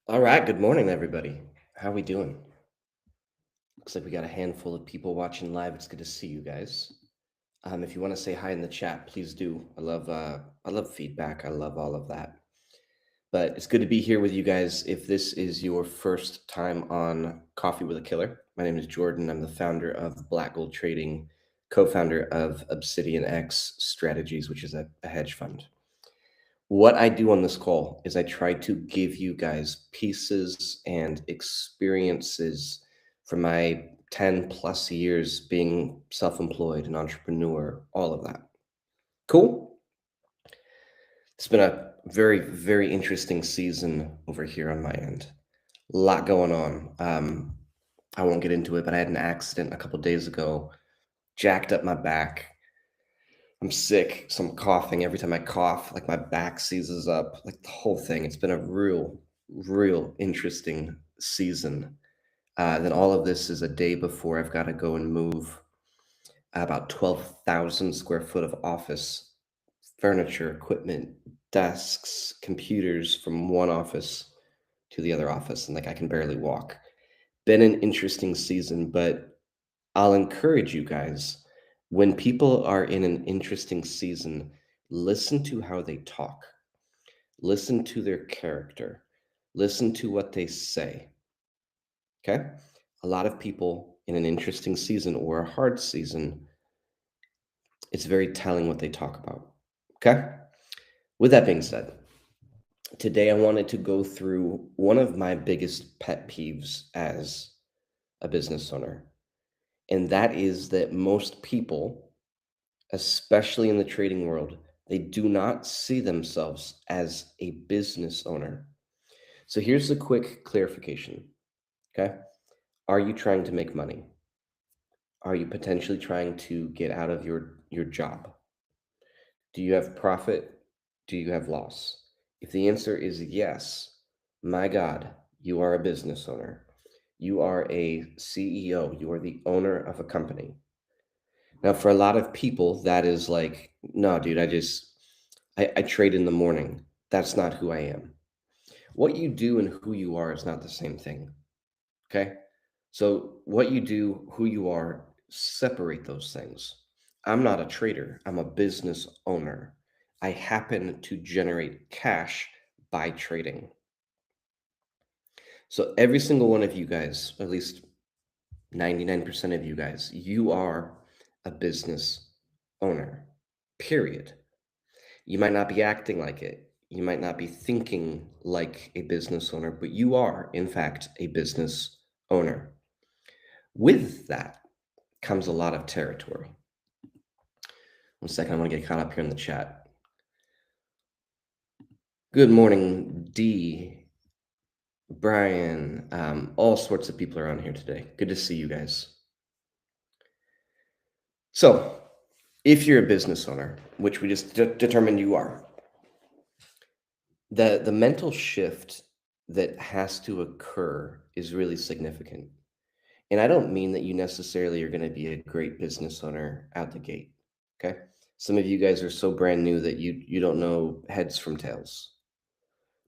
All right, good morning, everybody. How we doing? Looks like we got a handful of people watching live. It's good to see you guys. If you want to say hi in the chat, please do. I love feedback. I love all of that. But it's good to be here with you guys. If this is your first time on Coffee with a Killer, my name is Jordan. I'm the founder of Black Gold Trading, co-founder of Obsidian X Strategies, which is a hedge fund. What I do on this call is I try to give you guys pieces and experiences from my 10 plus years being self employed, an entrepreneur, all of that. Cool. It's been a very, very interesting season over here on my end. A lot going on. I won't get into it, but I had an accident a couple days ago, jacked up my back. I'm sick, so I'm coughing. Every time I cough, like my back seizes up, like the whole thing. It's been a real interesting season. Then all of this is a day before I've got to go and move about 12,000 square foot of office furniture, equipment, desks, computers from one office to the other office. And like I can barely walk. Been an interesting season, but I'll encourage you guys when people are in an interesting season, listen to how they talk, listen to their character, listen to what they say. Okay. A lot of people in an interesting season or a hard season, it's very telling what they talk about. Okay. With that being said, today I wanted to go through one of my biggest pet peeves as a business owner. And that is that most people, especially in the trading world, they do not see themselves as a business owner. So here's a quick clarification. Okay. Are you trying to make money? Are you potentially trying to get out of your job? Do you have profit? Do you have loss? If the answer is yes, my God, you are a business owner. You are a CEO. You are the owner of a company. Now, for a lot of people, that is like, no, dude, I trade in the morning. That's not who I am. What you do and who you are is not the same thing. Okay. So, what you do, who you are, separate those things. I'm not a trader, I'm a business owner. I happen to generate cash by trading. So, every single one of you guys, at least 99% of you guys, you are a business owner, period. You might not be acting like it. You might not be thinking like a business owner, but you are, in fact, a business owner. With that comes a lot of territory. One second, I want to get caught up here in the chat. Good morning, D, Brian, all sorts of people are on here today. Good to see you guys. So, if you're a business owner, which we just determined you are, the mental shift that has to occur is really significant. And I don't mean that you necessarily are going to be a great business owner out the gate. Okay. Some of you guys are so brand new that you don't know heads from tails.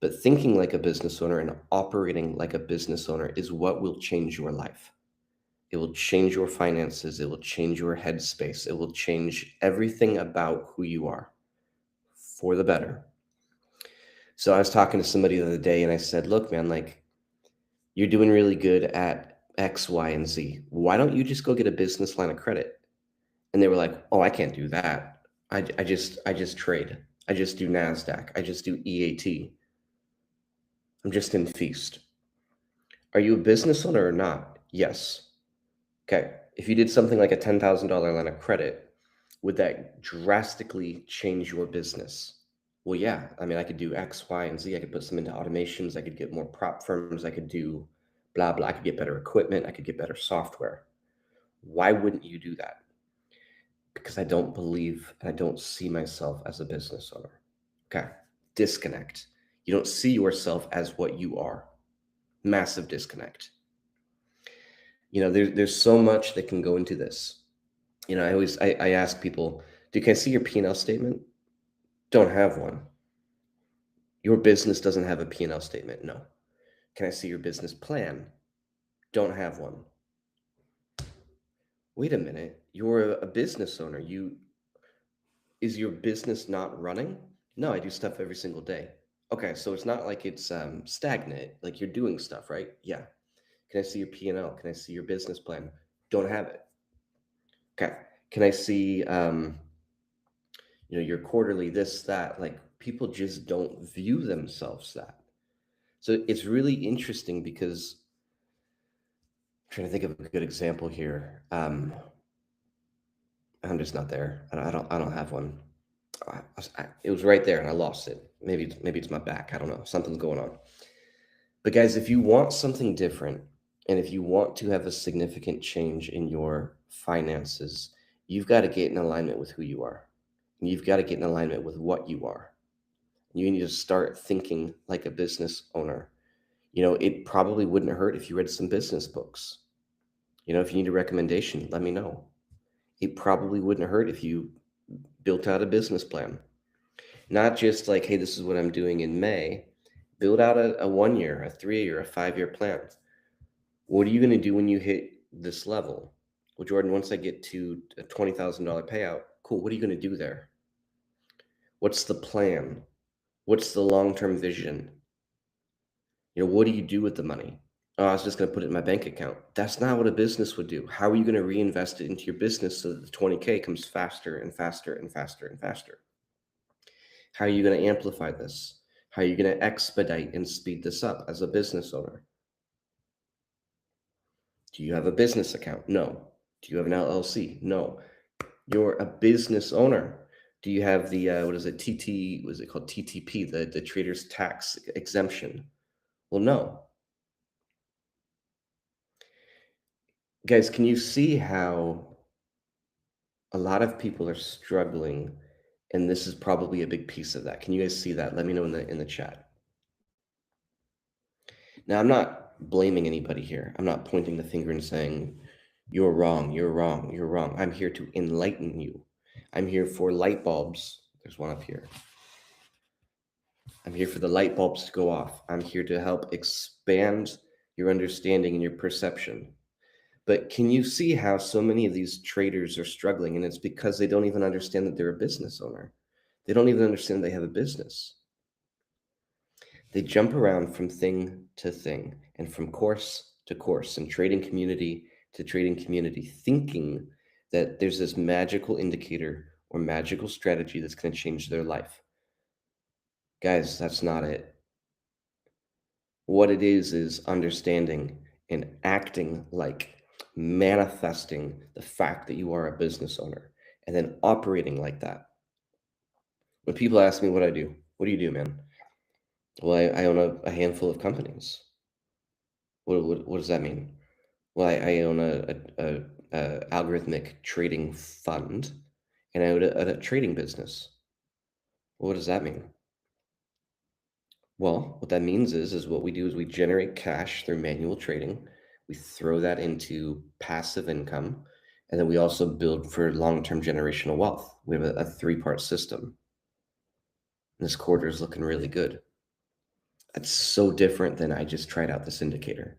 But thinking like a business owner and operating like a business owner is what will change your life. It will change your finances. It will change your headspace. It will change everything about who you are for the better. So I was talking to somebody the other day and I said, look, man, like you're doing really good at X, Y, and Z. Why don't you just go get a business line of credit? And they were like, oh, I can't do that. I just trade. I just do NASDAQ. I just do EAT. I'm just in Feast. Are you a business owner or not? Yes. Okay. If you did something like a $10,000 line of credit, would that drastically change your business? Well, yeah. I mean, I could do X, Y, and Z. I could put some into automations. I could get more prop firms. I could do blah, blah. I could get better equipment. I could get better software. Why wouldn't you do that? Because I don't believe and I don't see myself as a business owner. Okay. Disconnect. You don't see yourself as what you are. Massive disconnect. There's so much that can go into this. I ask people, can I see your P&L statement? Don't have one. Your business doesn't have a P&L statement. No. Can I see your business plan? Don't have one. Wait a minute. You're a business owner. Is your business not running? No, I do stuff every single day. Okay, so it's not like it's stagnant. Like you're doing stuff, right? Yeah. Can I see your P&L? Can I see your business plan? Don't have it. Okay. Can I see your quarterly this that? Like people just don't view themselves that. So it's really interesting because I'm trying to think of a good example here. I'm just not there. I don't have one. It was right there and I lost it. Maybe it's my back. I don't know. Something's going on. But guys, if you want something different and if you want to have a significant change in your finances, you've got to get in alignment with who you are. And you've got to get in alignment with what you are. You need to start thinking like a business owner. It probably wouldn't hurt if you read some business books. If you need a recommendation, let me know. It probably wouldn't hurt if you built out a business plan. Not just like, hey, this is what I'm doing in May. Build out a 1 year, a 3 year, a 5 year plan. What are you going to do when you hit this level? Well, Jordan, once I get to a $20,000 payout, cool. What are you going to do there? What's the plan? What's the long term vision? What do you do with the money? Oh, I was just going to put it in my bank account. That's not what a business would do. How are you going to reinvest it into your business so that the 20K comes faster and faster and faster and faster? How are you going to amplify this? How are you going to expedite and speed this up as a business owner? Do you have a business account? No. Do you have an LLC? No. You're a business owner. Do you have the what is it, what is it called, TTP, the trader's tax exemption? Well, no. Guys, can you see how a lot of people are struggling, and this is probably a big piece of that? Can you guys see that? Let me know in the chat. Now, I'm not blaming anybody here. I'm not pointing the finger and saying, you're wrong, you're wrong, you're wrong. I'm here to enlighten you. I'm here for light bulbs. There's one up here. I'm here for the light bulbs to go off. I'm here to help expand your understanding and your perception. But can you see how so many of these traders are struggling? And it's because they don't even understand that they're a business owner. They don't even understand they have a business. They jump around from thing to thing and from course to course and trading community to trading community, thinking that there's this magical indicator or magical strategy that's going to change their life. Guys, that's not it. What it is understanding and acting like, manifesting the fact that you are a business owner and then operating like that. When people ask me what I do, what do you do, man? Well, I own a handful of companies. What does that mean? Well, I own a algorithmic trading fund, and I own a trading business. What does that mean? Well, what that means is what we do is we generate cash through manual trading. We throw that into passive income, and then we also build for long-term generational wealth. We have a three-part system. This quarter is looking really good. That's so different than I just tried out this indicator.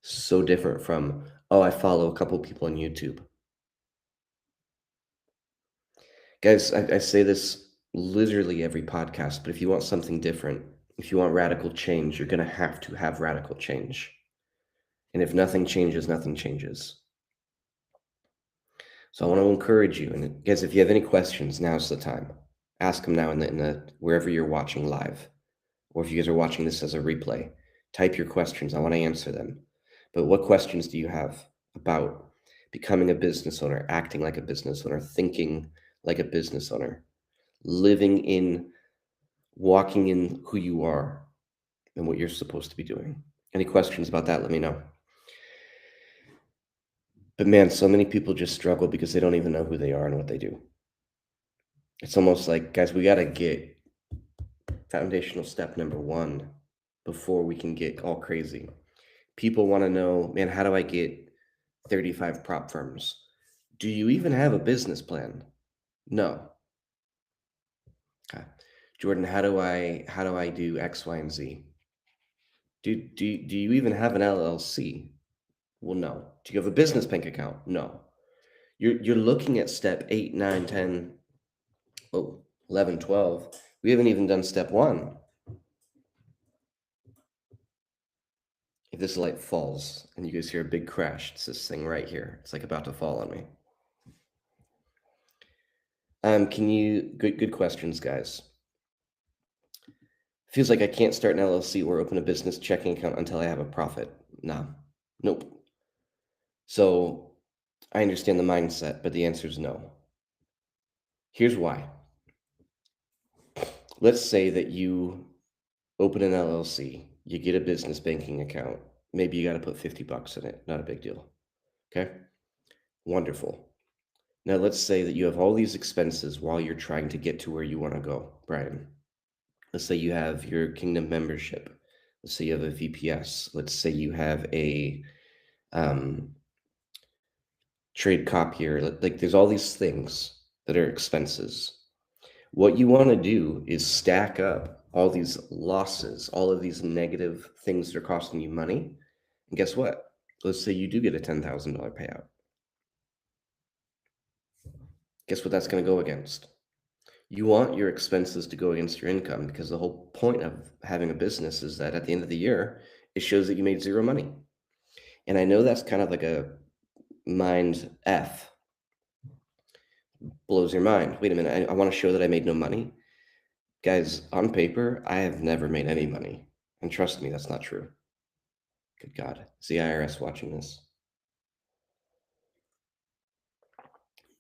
So different from, oh, I follow a couple people on YouTube. Guys, I say this literally every podcast, but if you want something different, if you want radical change, you're going to have radical change. And if nothing changes, nothing changes. So I want to encourage you. And guys, if you have any questions, now's the time. Ask them now in the wherever you're watching live, or if you guys are watching this as a replay, type your questions. I want to answer them. But what questions do you have about becoming a business owner, acting like a business owner, thinking like a business owner, living in, walking in who you are and what you're supposed to be doing? Any questions about that? Let me know. But man, so many people just struggle because they don't even know who they are and what they do. It's almost like, guys, we got to get foundational step number one before we can get all crazy. People want to know, man, how do I get 35 prop firms? Do you even have a business plan? No. Okay. Jordan, how do I do X, Y, and Z? Do you even have an LLC? Well, no. Do you have a business bank account? No. You're looking at step 8, 9, 10, oh, 11, 12. We haven't even done step 1. If this light falls and you guys hear a big crash, it's this thing right here. It's like about to fall on me. Can you good questions, guys. Feels like I can't start an LLC or open a business checking account until I have a profit. Nah. Nope. So I understand the mindset, but the answer is no. Here's why. Let's say that you open an LLC, you get a business banking account. Maybe you got to put 50 bucks in it. Not a big deal. Okay. Wonderful. Now let's say that you have all these expenses while you're trying to get to where you want to go, Brian. Let's say you have your Kingdom membership. Let's say you have a VPS. Let's say you have a trade copier. Like there's all these things that are expenses. What you want to do is stack up all these losses, all of these negative things that are costing you money. And guess what? Let's say you do get a $10,000 payout. Guess what that's going to go against? You want your expenses to go against your income because the whole point of having a business is that at the end of the year, it shows that you made zero money. And I know that's kind of like a mind F, blows your mind. Wait a minute, I want to show that I made no money. Guys, on paper, I have never made any money. And trust me, that's not true. Good God. Is the IRS watching this?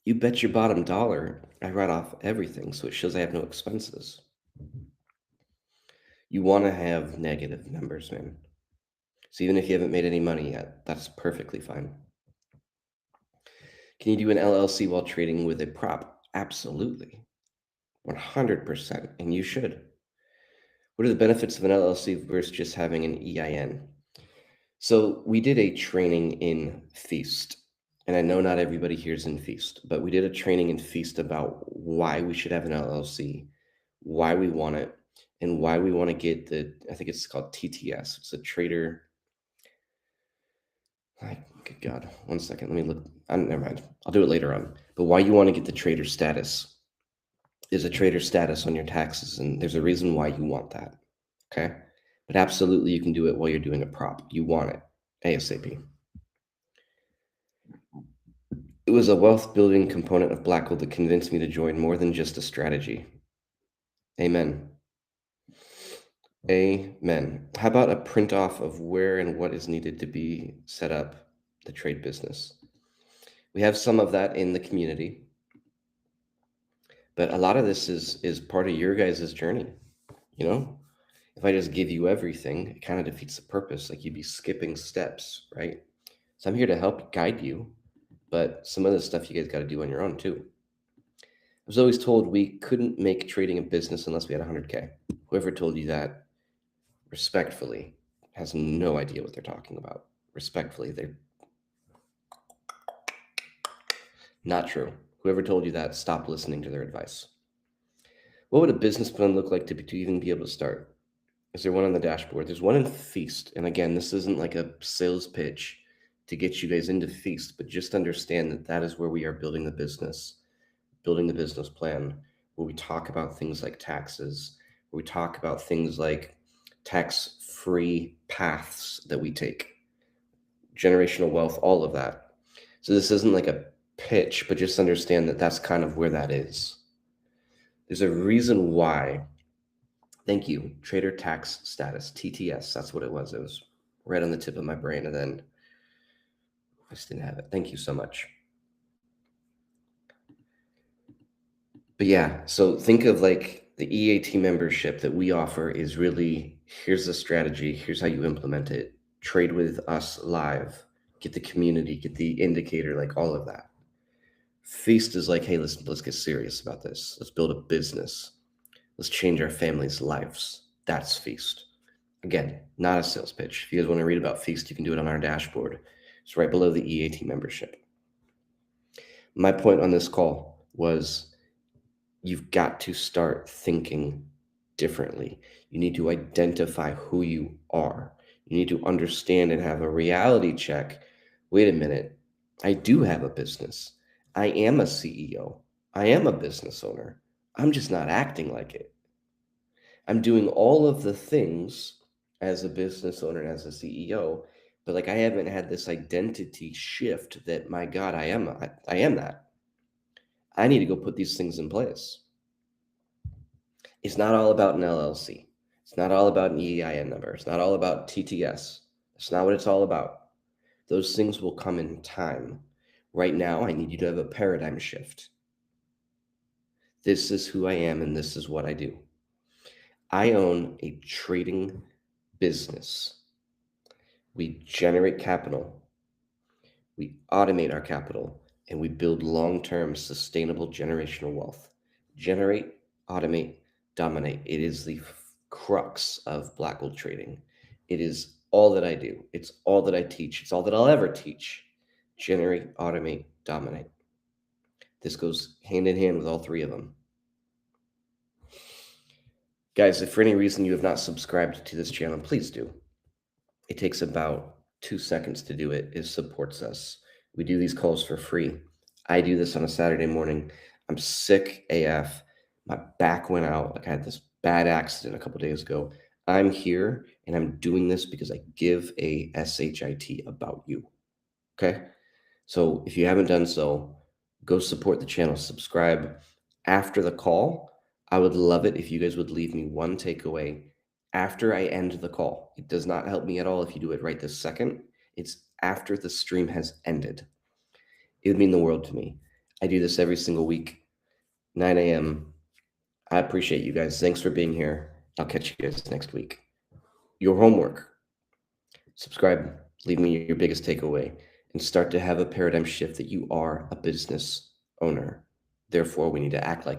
You bet your bottom dollar I write off everything, so it shows I have no expenses. You want to have negative numbers, man. So even if you haven't made any money yet, that's perfectly fine. Can you do an LLC while trading with a prop? Absolutely. 100%. And you should. What are the benefits of an LLC versus just having an EIN? So we did a training in Feast. And I know not everybody here is in Feast, but we did a training in Feast about why we should have an LLC, why we want it, and why we want to get I think it's called TTS. It's a trader. Good God. 1 second. Let me look. Never mind. I'll do it later on. But why you want to get the trader status is a trader status on your taxes. And there's a reason why you want that. Okay. But absolutely, you can do it while you're doing a prop. You want it ASAP. It was a wealth building component of Black Hole that convinced me to join more than just a strategy. Amen. Amen. How about a print off of where and what is needed to be set up the trade business? We have some of that in the community, but a lot of this is part of your guys' journey. You know, if I just give you everything, it kind of defeats the purpose. Like you'd be skipping steps, right? So I'm here to help guide you, but some of the stuff you guys got to do on your own too. I was always told we couldn't make trading a business unless we had 100K. Whoever told you that, respectfully, has no idea what they're talking about. Respectfully, they're not true. Whoever told you that, stop listening to their advice. What would a business plan look like to even be able to start? Is there one on the dashboard? There's one in Feast. And again, this isn't like a sales pitch to get you guys into Feast, but just understand that that is where we are building the business plan, where we talk about things like taxes, where we talk about things like tax-free paths that we take, generational wealth, all of that. So this isn't like a pitch, but just understand that that's kind of where that is. There's a reason why. Thank you. Trader tax status, TTS. That's what it was. It was right on the tip of my brain, and then I just didn't have it. Thank you so much. But yeah, so think of like the EAT membership that we offer is really, here's the strategy, here's how you implement it, trade with us live, get the community, get the indicator, like all of that. Feast is like, hey, let's get serious about this. Let's build a business. Let's change our families' lives. That's Feast. Again, not a sales pitch. If you guys want to read about Feast, you can do it on our dashboard. It's right below the EAT membership. My point on this call was you've got to start thinking differently. You need to identify who you are. You need to understand and have a reality check. Wait a minute. I do have a business. I am a CEO. I am a business owner. I'm just not acting like it. I'm doing all of the things as a business owner and as a CEO, but like I haven't had this identity shift that my God, I am that. I need to go put these things in place. It's not all about an LLC. It's not all about an EIN number. It's not all about TTS. It's not what it's all about. Those things will come in time. Right now, I need you to have a paradigm shift. This is who I am and this is what I do. I own a trading business. We generate capital, we automate our capital, and we build long term sustainable generational wealth. Generate, automate, dominate. It is the crux of black gold trading. It is all that I do, it's all that I teach, it's all that I'll ever teach. Generate, automate, dominate. This goes hand in hand with all three of them. Guys, if for any reason you have not subscribed to this channel, please do. It takes about 2 seconds to do it. It supports us. We do these calls for free. I do this on a Saturday morning. I'm sick AF. My back went out. Like I had this bad accident a couple days ago. I'm here and I'm doing this because I give a SHIT about you. Okay? So if you haven't done so, go support the channel, subscribe. After the call, I would love it if you guys would leave me one takeaway after I end the call. It does not help me at all if you do it right this second. It's after the stream has ended. It would mean the world to me. I do this every single week, 9 a.m. I appreciate you guys. Thanks for being here. I'll catch you guys next week. Your homework: subscribe, leave me your biggest takeaway, and start to have a paradigm shift that you are a business owner. Therefore, we need to act like